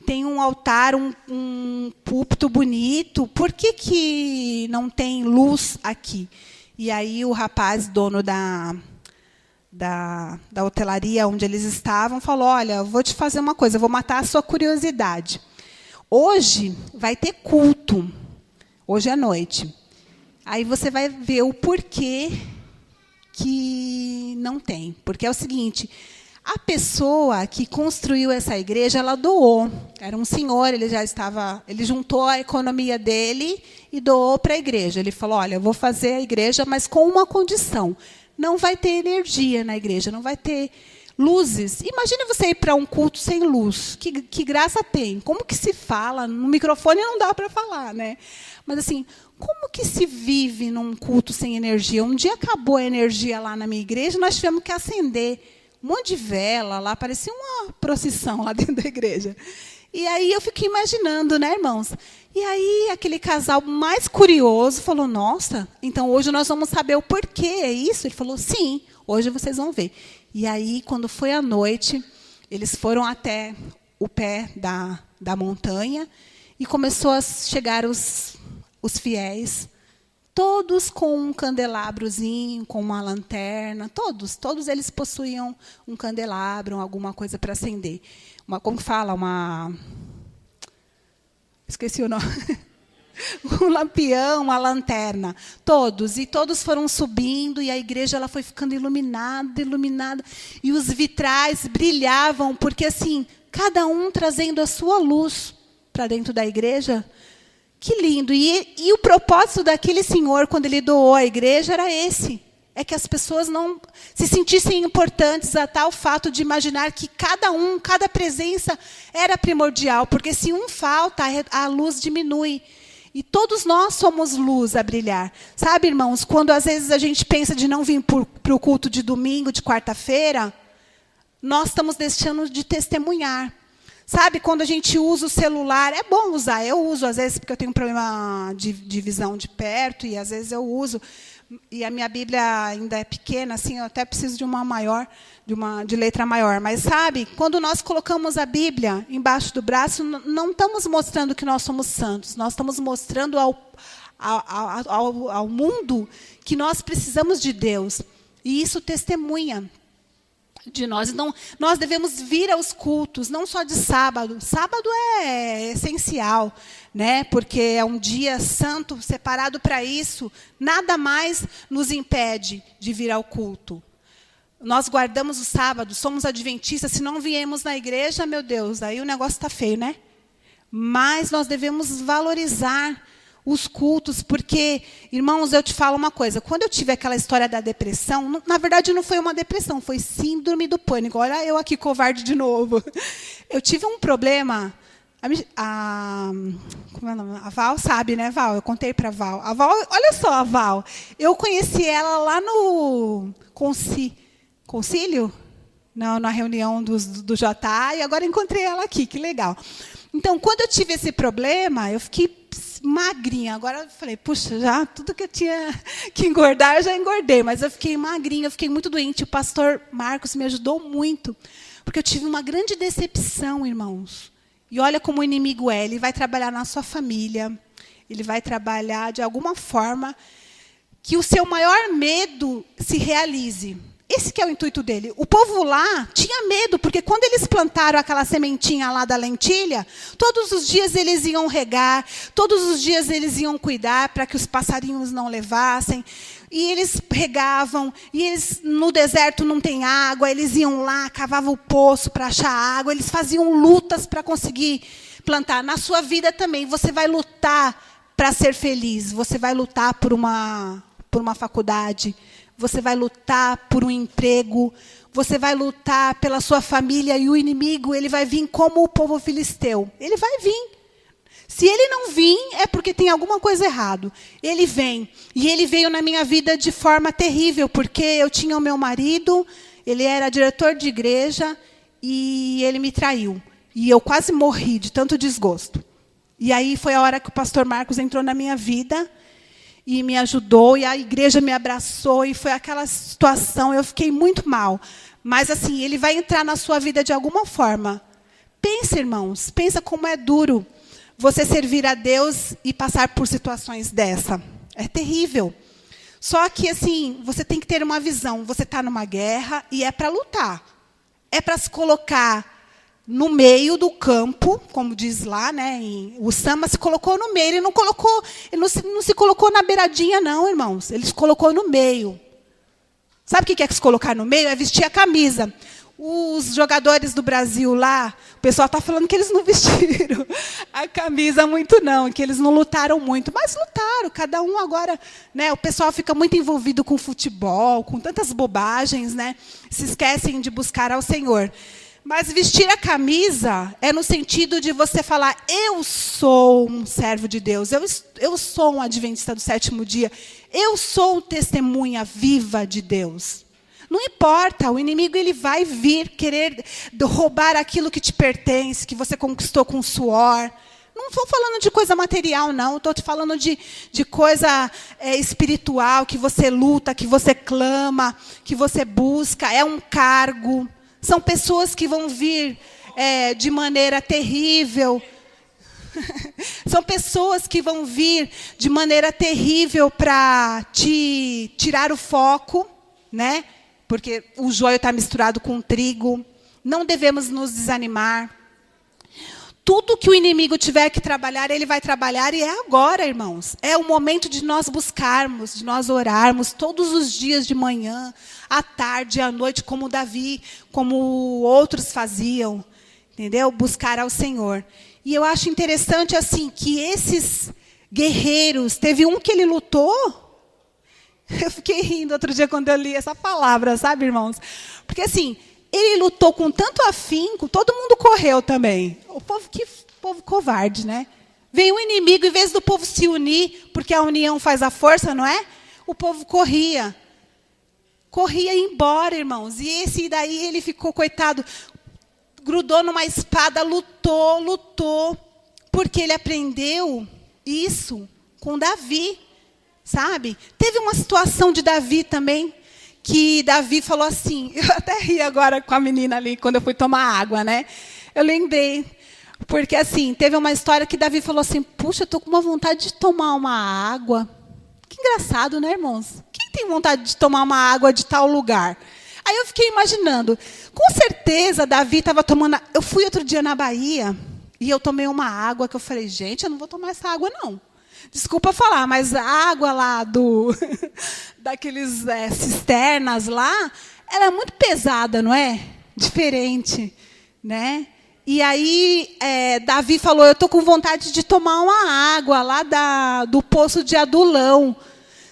[SPEAKER 5] tem um altar, um púlpito bonito. Por que não tem luz aqui? E aí o rapaz, dono da hotelaria onde eles estavam, falou, olha, eu vou te fazer uma coisa, eu vou matar a sua curiosidade. Hoje vai ter culto, hoje à noite. Aí você vai ver o porquê que não tem. Porque é o seguinte, a pessoa que construiu essa igreja, ela doou. Era um senhor, ele juntou a economia dele e doou para a igreja. Ele falou, olha, eu vou fazer a igreja, mas com uma condição. Não vai ter energia na igreja, não vai ter luzes. Imagina você ir para um culto sem luz. Que graça tem? Como que se fala? No microfone não dá para falar, né? Mas assim, como que se vive num culto sem energia? Um dia acabou a energia lá na minha igreja, nós tivemos que acender um monte de vela lá, parecia uma procissão lá dentro da igreja. E aí eu fiquei imaginando, né, irmãos? E aí aquele casal mais curioso falou, nossa, então hoje nós vamos saber o porquê, é isso? Ele falou, sim, hoje vocês vão ver. E aí, quando foi à noite, eles foram até o pé da montanha, e começou a chegar os fiéis, todos com um candelabrozinho, com uma lanterna, todos eles possuíam um candelabro, alguma coisa para acender. Como fala? Esqueci o nome. Um lampião, uma lanterna, e todos foram subindo, e a igreja ela foi ficando iluminada, e os vitrais brilhavam, porque assim, cada um trazendo a sua luz para dentro da igreja. Que lindo! E o propósito daquele senhor, quando ele doou a igreja, era esse. É que as pessoas não se sentissem importantes a tal fato de imaginar que cada presença era primordial, porque se um falta, a luz diminui. E todos nós somos luz a brilhar. Sabe, irmãos, quando às vezes a gente pensa de não vir para o culto de domingo, de quarta-feira, nós estamos deixando de testemunhar. Sabe, quando a gente usa o celular, é bom usar. Eu uso, às vezes, porque eu tenho um problema de visão de perto, e às vezes eu uso. E a minha Bíblia ainda é pequena, assim, eu até preciso de uma maior, de letra maior. Mas, sabe, quando nós colocamos a Bíblia embaixo do braço, não estamos mostrando que nós somos santos. Nós estamos mostrando ao mundo que nós precisamos de Deus. E isso testemunha de nós. Então, nós devemos vir aos cultos, não só de sábado. Sábado é essencial, né? Porque é um dia santo, separado para isso. Nada mais nos impede de vir ao culto. Nós guardamos o sábado, somos adventistas. Se não viemos na igreja, meu Deus, aí o negócio está feio, né? Mas nós devemos valorizar os cultos, porque, irmãos, eu te falo uma coisa. Quando eu tive aquela história da depressão, na verdade não foi uma depressão, foi síndrome do pânico. Olha eu aqui, covarde de novo. Eu tive um problema. Como é o nome? A Val sabe, né, Val? Eu contei para a Val. A Val, olha só a Val. Eu conheci ela lá no concílio? Não, na reunião do JA, e agora encontrei ela aqui, que legal. Então, quando eu tive esse problema, eu fiquei magrinha. Agora eu falei, puxa, já tudo que eu tinha que engordar, eu já engordei. Mas eu fiquei magrinha, eu fiquei muito doente. O pastor Marcos me ajudou muito, porque eu tive uma grande decepção, irmãos. E olha como o inimigo é. Ele vai trabalhar na sua família. Ele vai trabalhar de alguma forma que o seu maior medo se realize. Esse que é o intuito dele. O povo lá tinha medo, porque quando eles plantaram aquela sementinha lá da lentilha, todos os dias eles iam regar, todos os dias eles iam cuidar para que os passarinhos não levassem. E eles regavam, e eles, no deserto não tem água, eles iam lá, cavavam o poço para achar água, eles faziam lutas para conseguir plantar. Na sua vida também, você vai lutar para ser feliz, você vai lutar por uma faculdade, você vai lutar por um emprego, você vai lutar pela sua família, e o inimigo ele vai vir como o povo filisteu. Ele vai vir. Se ele não vir, é porque tem alguma coisa errada. Ele vem. E ele veio na minha vida de forma terrível, porque eu tinha o meu marido, ele era diretor de igreja, e ele me traiu. E eu quase morri de tanto desgosto. E aí foi a hora que o pastor Marcos entrou na minha vida, e me ajudou, e a igreja me abraçou, e foi aquela situação, eu fiquei muito mal. Mas, assim, ele vai entrar na sua vida de alguma forma. Pensa, irmãos, pensa como é duro você servir a Deus e passar por situações dessa. É terrível. Só que, assim, você tem que ter uma visão. Você está numa guerra e é para lutar. É para se colocar no meio do campo, como diz lá, né? O Sama se colocou no meio. Ele não se colocou na beiradinha, não, irmãos. Ele se colocou no meio. Sabe o que é que se colocar no meio? É vestir a camisa. Os jogadores do Brasil lá, o pessoal está falando que eles não vestiram a camisa muito, não, que eles não lutaram muito. Mas lutaram, cada um agora, né? O pessoal fica muito envolvido com futebol, com tantas bobagens, né? Se esquecem de buscar ao Senhor. Mas vestir a camisa é no sentido de você falar, eu sou um servo de Deus, eu sou um adventista do sétimo dia, eu sou testemunha viva de Deus. Não importa, o inimigo ele vai vir querer roubar aquilo que te pertence, que você conquistou com suor. Não estou falando de coisa material, não. Estou te falando de coisa espiritual, que você luta, que você clama, que você busca. É um cargo. São pessoas que vão vir de maneira terrível. São pessoas que vão vir de maneira terrível para te tirar o foco, né? Porque o joio está misturado com o trigo. Não devemos nos desanimar. Tudo que o inimigo tiver que trabalhar, ele vai trabalhar, e é agora, irmãos. É o momento de nós buscarmos, de nós orarmos todos os dias de manhã, à tarde, à noite, como Davi, como outros faziam, entendeu? Buscar ao Senhor. E eu acho interessante assim que esses guerreiros, teve um que ele lutou. Eu fiquei rindo outro dia quando eu li essa palavra, sabe, irmãos? Porque assim, ele lutou com tanto afinco, todo mundo correu também. O povo covarde, né? Veio o inimigo, em vez do povo se unir, porque a união faz a força, não é? O povo corria. Corria embora, irmãos. E esse daí, ele ficou, coitado, grudou numa espada, lutou, porque ele aprendeu isso com Davi, sabe? Teve uma situação de Davi também, que Davi falou assim, eu até ri agora com a menina ali, quando eu fui tomar água, né? Eu lembrei, porque assim, teve uma história que Davi falou assim, puxa, eu estou com uma vontade de tomar uma água. Que engraçado, né, irmãos? Quem tem vontade de tomar uma água de tal lugar? Aí eu fiquei imaginando, com certeza Davi estava tomando... Eu fui outro dia na Bahia e eu tomei uma água que eu falei, gente, eu não vou tomar essa água, não. Desculpa falar, mas a água lá daqueles cisternas lá, ela é muito pesada, não é? Diferente, né? E aí Davi falou, eu estou com vontade de tomar uma água lá do poço de Adulão.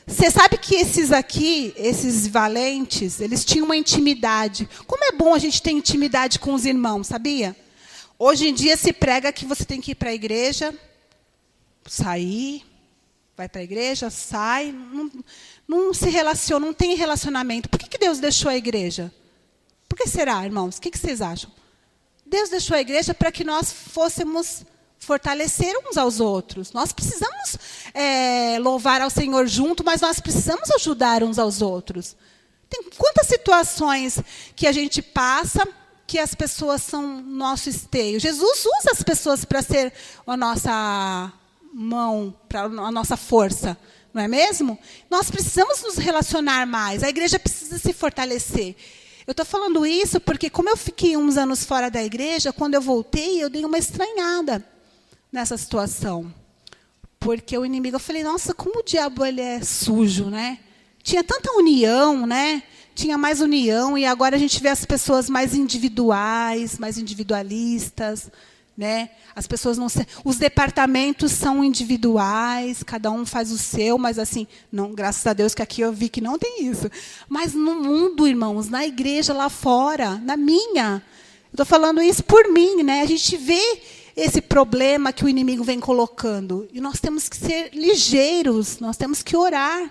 [SPEAKER 5] Você sabe que esses aqui, esses valentes, eles tinham uma intimidade. Como é bom a gente ter intimidade com os irmãos, sabia? Hoje em dia se prega que você tem que ir para a igreja, sair, vai para a igreja, sai, não se relaciona, não tem relacionamento. Por que Deus deixou a igreja? Por que será, irmãos? O que vocês acham? Deus deixou a igreja para que nós fôssemos fortalecer uns aos outros. Nós precisamos louvar ao Senhor junto, mas nós precisamos ajudar uns aos outros. Tem quantas situações que a gente passa que as pessoas são nosso esteio. Jesus usa as pessoas para ser a nossa mão, para a nossa força, não é mesmo? Nós precisamos nos relacionar mais, a igreja precisa se fortalecer. Eu estou falando isso porque, como eu fiquei uns anos fora da igreja, quando eu voltei, eu dei uma estranhada nessa situação. Porque o inimigo, eu falei, nossa, como o diabo ele é sujo, né? Tinha tanta união, né? Tinha mais união, e agora a gente vê as pessoas mais individuais, mais individualistas, né? As pessoas não se... Os departamentos são individuais, cada um faz o seu, mas assim, não, graças a Deus que aqui eu vi que não tem isso. Mas no mundo, irmãos, na igreja lá fora, na minha, eu estou falando isso por mim, né? A gente vê esse problema que o inimigo vem colocando, e nós temos que ser ligeiros, nós temos que orar,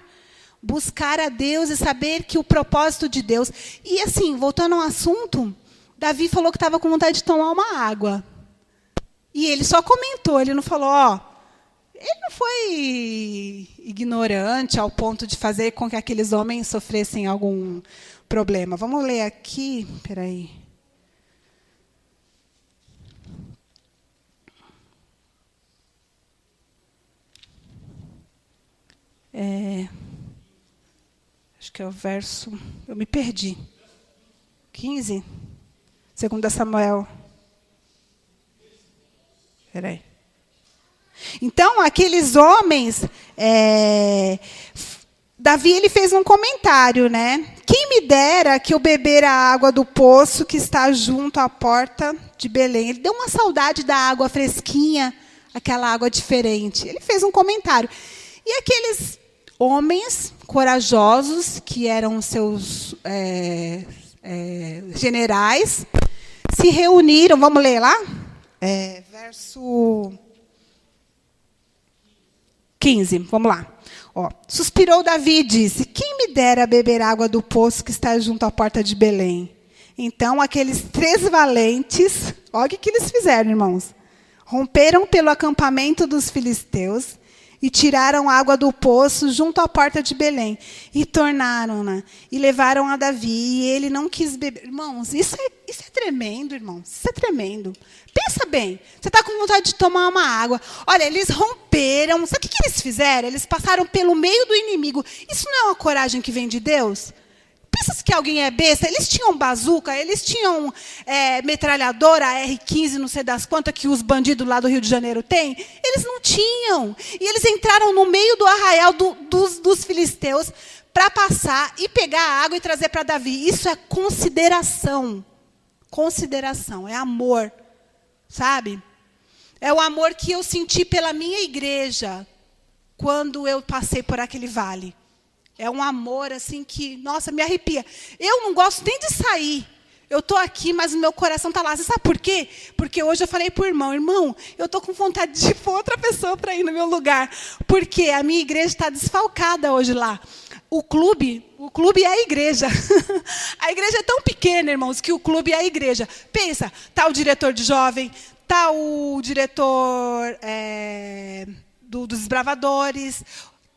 [SPEAKER 5] buscar a Deus e saber que o propósito de Deus... E assim, voltando ao assunto, Davi falou que estava com vontade de tomar uma água. E ele só comentou, ele não falou, ele não foi ignorante ao ponto de fazer com que aqueles homens sofressem algum problema. Vamos ler aqui, espera aí. Acho que é o verso... Eu me perdi. 15? 2 Samuel. Espera aí. Então, aqueles homens... Davi ele fez um comentário, né? Quem me dera que eu beber a água do poço que está junto à porta de Belém. Ele deu uma saudade da água fresquinha, aquela água diferente. Ele fez um comentário. E aqueles homens corajosos, que eram seus generais, se reuniram. Vamos ler lá? Verso 15, vamos lá. Suspirou Davi e disse, quem me dera beber água do poço que está junto à porta de Belém? Então, aqueles 3 valentes, olha o que eles fizeram, irmãos. Romperam pelo acampamento dos filisteus e tiraram água do poço junto à porta de Belém, e tornaram-na, e levaram a Davi, e ele não quis beber. Irmãos, isso é tremendo, irmãos, isso é tremendo. Pensa bem, você está com vontade de tomar uma água. Olha, eles romperam, sabe o que eles fizeram? Eles passaram pelo meio do inimigo. Isso não é uma coragem que vem de Deus? Pensa que alguém é besta? Eles tinham bazuca, eles tinham metralhadora R15, não sei das quantas, que os bandidos lá do Rio de Janeiro têm. Eles não tinham. E eles entraram no meio do arraial dos filisteus para passar e pegar a água e trazer para Davi. Isso é consideração. Consideração, é amor. Sabe? É o amor que eu senti pela minha igreja quando eu passei por aquele vale. É um amor assim que, nossa, me arrepia. Eu não gosto nem de sair. Eu estou aqui, mas o meu coração está lá. Você sabe por quê? Porque hoje eu falei para o irmão, eu estou com vontade de pôr outra pessoa para ir no meu lugar. Porque a minha igreja está desfalcada hoje lá. O clube é a igreja. A igreja é tão pequena, irmãos, que o clube é a igreja. Pensa, está o diretor de jovem, está o diretor dos desbravadores,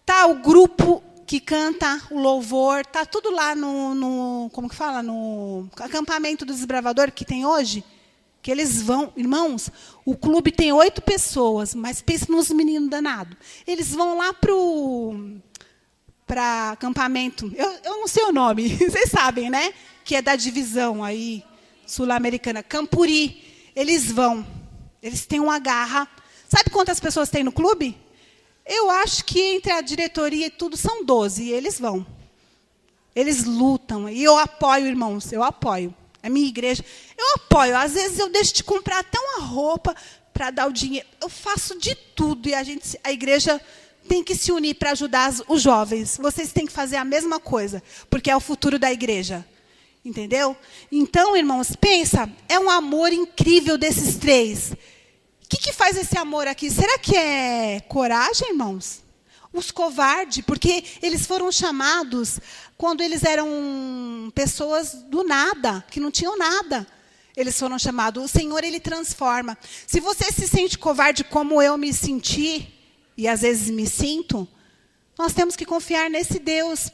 [SPEAKER 5] está o grupo que canta o louvor, está tudo lá como que fala? No acampamento do desbravador que tem hoje, que eles vão, irmãos, o clube tem 8 pessoas, mas pensa nos meninos danados. Eles vão lá para acampamento, eu não sei o nome, vocês sabem, né? Que é da divisão aí, sul-americana, Campuri. Eles vão, eles têm uma garra. Sabe quantas pessoas tem no clube? Eu acho que entre a diretoria e tudo são 12, e eles vão. Eles lutam, e eu apoio, irmãos, eu apoio. A minha igreja, eu apoio. Às vezes eu deixo de comprar até uma roupa para dar o dinheiro. Eu faço de tudo, e a igreja tem que se unir para ajudar os jovens. Vocês têm que fazer a mesma coisa, porque é o futuro da igreja. Entendeu? Então, irmãos, pensa, é um amor incrível desses 3. O que faz esse amor aqui? Será que é coragem, irmãos? Os covardes, porque eles foram chamados quando eles eram pessoas do nada, que não tinham nada. Eles foram chamados. O Senhor, Ele transforma. Se você se sente covarde como eu me senti, e às vezes me sinto, nós temos que confiar nesse Deus,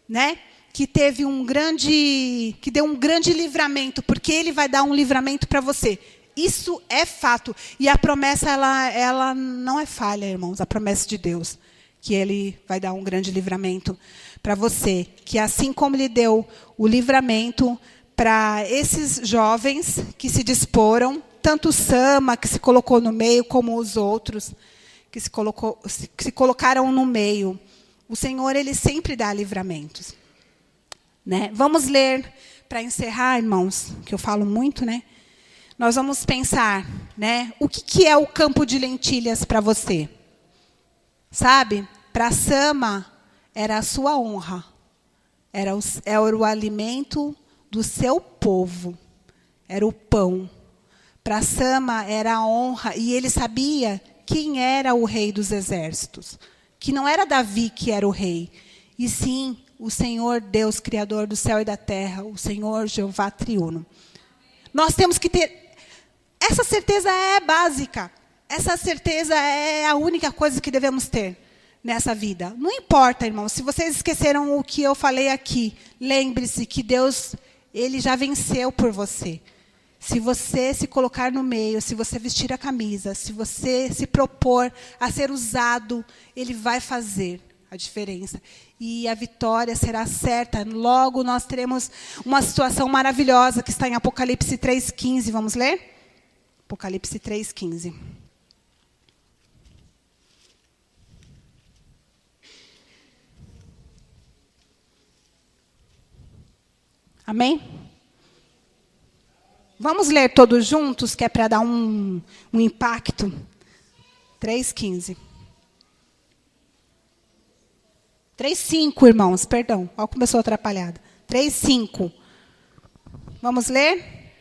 [SPEAKER 5] né? Que deu um grande livramento, porque Ele vai dar um livramento para você. Isso é fato. E a promessa, ela não é falha, irmãos. A promessa de Deus. Que Ele vai dar um grande livramento para você. Que assim como Ele deu o livramento para esses jovens que se disporam, tanto o Sama, que se colocou no meio, como os outros que se colocaram no meio. O Senhor, Ele sempre dá livramentos. Né? Vamos ler, para encerrar, irmãos, que eu falo muito, né? Nós vamos pensar, né? O que é o campo de lentilhas para você? Sabe? Para Sama, era a sua honra. Era o alimento do seu povo. Era o pão. Para Sama, era a honra. E ele sabia quem era o rei dos exércitos. Que não era Davi que era o rei. E sim, o Senhor Deus, Criador do céu e da terra. O Senhor Jeová Triuno. Nós temos que ter... Essa certeza é básica. Essa certeza é a única coisa que devemos ter nessa vida. Não importa, irmãos, se vocês esqueceram o que eu falei aqui, lembre-se que Deus, Ele já venceu por você. Se você se colocar no meio, se você vestir a camisa, se você se propor a ser usado, Ele vai fazer a diferença. E a vitória será certa. Logo nós teremos uma situação maravilhosa que está em Apocalipse 3,15. Vamos ler? Apocalipse 3,15. Amém? Vamos ler todos juntos, que é para dar um impacto. 3,15. 3,5, irmãos, perdão. Olha como eu sou atrapalhada. 3,5. Vamos ler?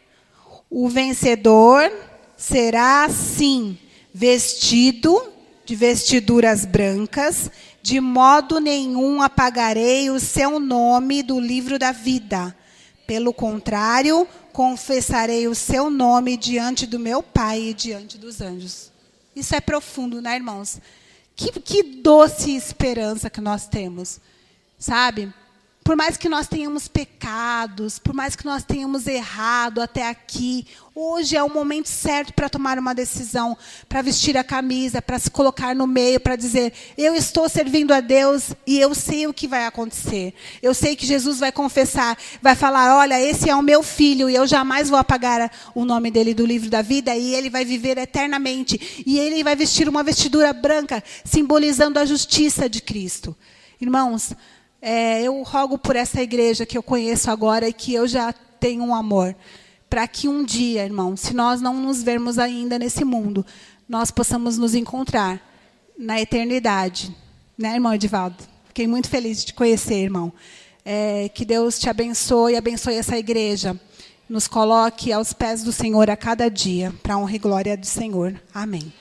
[SPEAKER 5] O vencedor será, assim, vestido de vestiduras brancas, de modo nenhum apagarei o seu nome do livro da vida. Pelo contrário, confessarei o seu nome diante do meu Pai e diante dos anjos. Isso é profundo, né, irmãos? Que doce esperança que nós temos, sabe? Por mais que nós tenhamos pecados, por mais que nós tenhamos errado até aqui, hoje é o momento certo para tomar uma decisão, para vestir a camisa, para se colocar no meio, para dizer, eu estou servindo a Deus e eu sei o que vai acontecer. Eu sei que Jesus vai confessar, vai falar, olha, esse é o meu filho e eu jamais vou apagar o nome dele do livro da vida e ele vai viver eternamente. E ele vai vestir uma vestidura branca, simbolizando a justiça de Cristo. Irmãos, eu rogo por essa igreja que eu conheço agora e que eu já tenho um amor, para que um dia, irmão, se nós não nos vermos ainda nesse mundo, nós possamos nos encontrar na eternidade. Né, irmão Edivaldo? Fiquei muito feliz de te conhecer, irmão. Que Deus te abençoe essa igreja. Nos coloque aos pés do Senhor a cada dia, para a honra e glória do Senhor. Amém.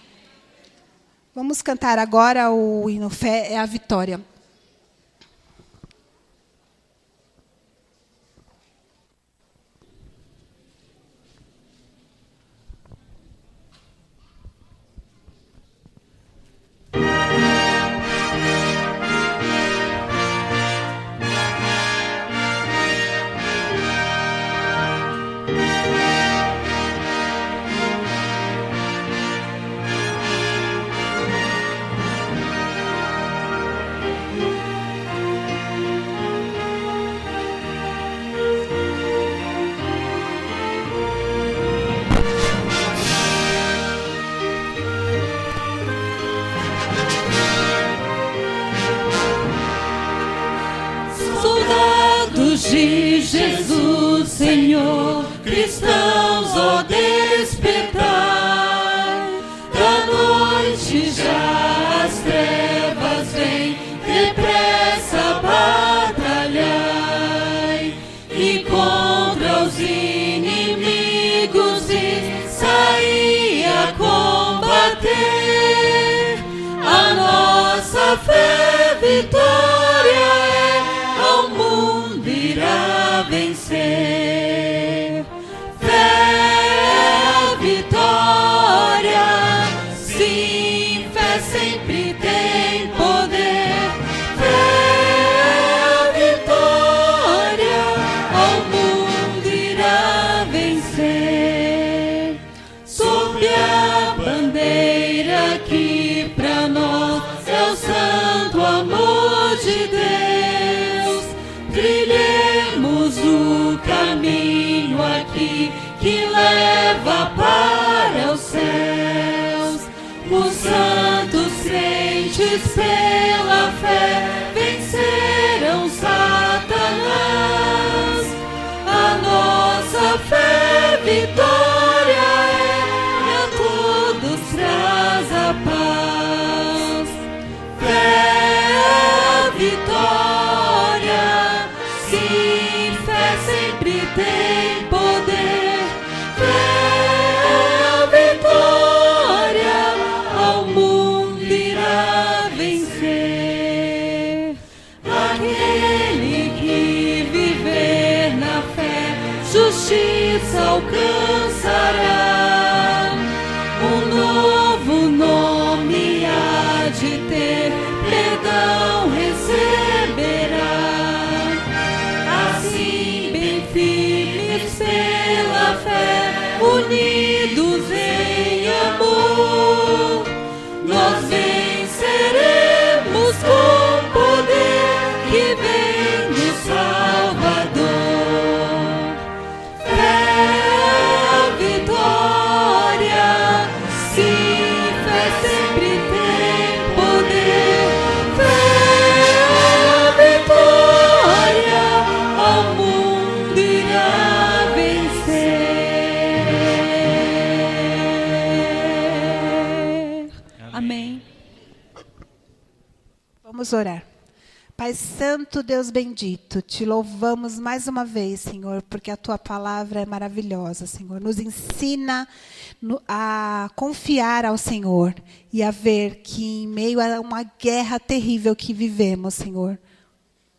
[SPEAKER 5] Vamos cantar agora o hino Fé é a Vitória.
[SPEAKER 2] De Jesus, Senhor, cristãos, ó despertar, da noite já as trevas vêm, depressa batalhai, e contra os inimigos e sair a combater, a nossa fé vitória é ao mundo irá vencer. Fé, vitória, sim, fé sempre tem poder. Fé, vitória, ao mundo irá vencer. Sob a bandeira que pra nós é o santo amor de Deus, trilhemos o caminho aqui que leva para os céus. Os santos crentes pela fé vencerão Satanás. A nossa fé vitória é a todos traz a paz. Fé, vitória, sim, fé sempre tem poder. Fé, vitória, ao mundo irá vencer. Aquele que viver na fé, justiça alcançará. Um novo nome há de ter, perdão receberá. Assim, bem firmes pela fé, unidos em amor, nós venceremos com poder que vem do Salvador. Fé, vitória, sim, fé sempre tem poder. Fé, vitória, ao mundo irá vencer.
[SPEAKER 1] Amém.
[SPEAKER 5] Vamos orar. Pai Santo, Deus bendito, te louvamos mais uma vez, Senhor, porque a Tua palavra é maravilhosa, Senhor. Nos ensina a confiar ao Senhor e a ver que em meio a uma guerra terrível que vivemos, Senhor,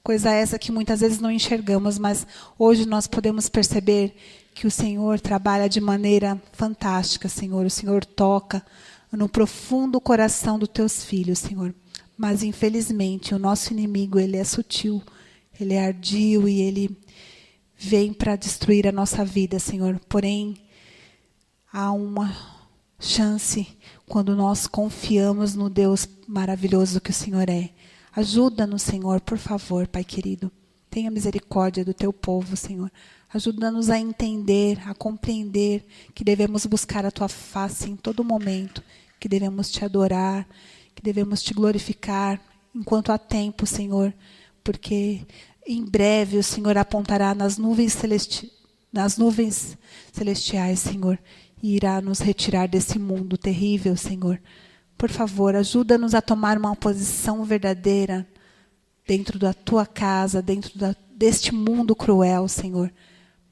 [SPEAKER 5] coisa essa que muitas vezes não enxergamos, mas hoje nós podemos perceber que o Senhor trabalha de maneira fantástica, Senhor. O Senhor toca no profundo coração dos teus filhos, Senhor. Mas, infelizmente, o nosso inimigo, ele é sutil, ele é ardio e ele vem para destruir a nossa vida, Senhor. Porém, há uma chance quando nós confiamos no Deus maravilhoso que o Senhor é. Ajuda-nos, Senhor, por favor, Pai querido. Tenha misericórdia do teu povo, Senhor. Ajuda-nos a entender, a compreender que devemos buscar a tua face em todo momento, que devemos te adorar, que devemos te glorificar enquanto há tempo, Senhor, porque em breve o Senhor apontará nas nuvens celestiais, Senhor, e irá nos retirar desse mundo terrível, Senhor. Por favor, ajuda-nos a tomar uma posição verdadeira dentro da tua casa, dentro deste mundo cruel, Senhor,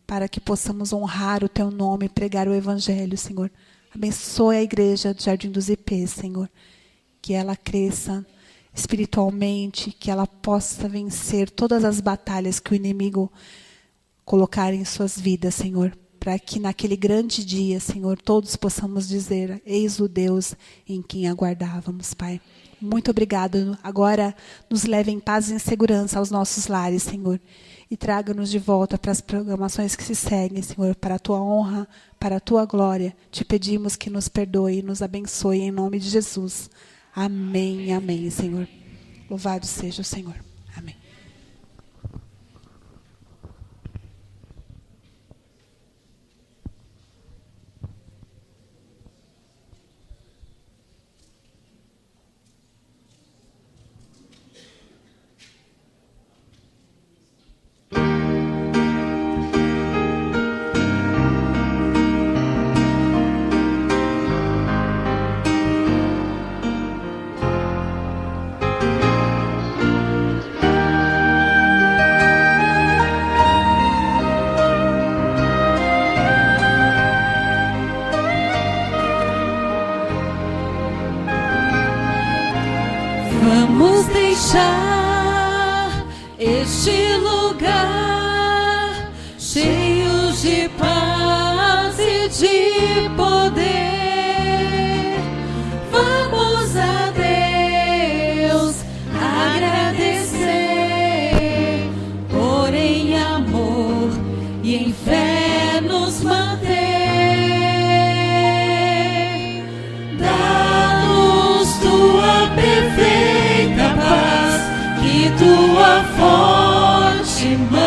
[SPEAKER 5] para que possamos honrar o teu nome e pregar o evangelho, Senhor. Abençoe a igreja do Jardim dos Ipês, Senhor, que ela cresça espiritualmente, que ela possa vencer todas as batalhas que o inimigo colocar em suas vidas, Senhor, para que naquele grande dia, Senhor, todos possamos dizer: eis o Deus em quem aguardávamos, Pai. Muito obrigado. Agora nos leve em paz e em segurança aos nossos lares, Senhor. E traga-nos de volta para as programações que se seguem, Senhor, para a tua honra, para a tua glória. Te pedimos que nos perdoe e nos abençoe em nome de Jesus. Amém, amém, Senhor. Louvado seja o Senhor. Amém.
[SPEAKER 1] Vamos deixar este lugar cheio de paz e de poder. Vamos a Deus agradecer, por em amor e em fé nos manter. Dá-nos tua perfeita paz, que tua forte mão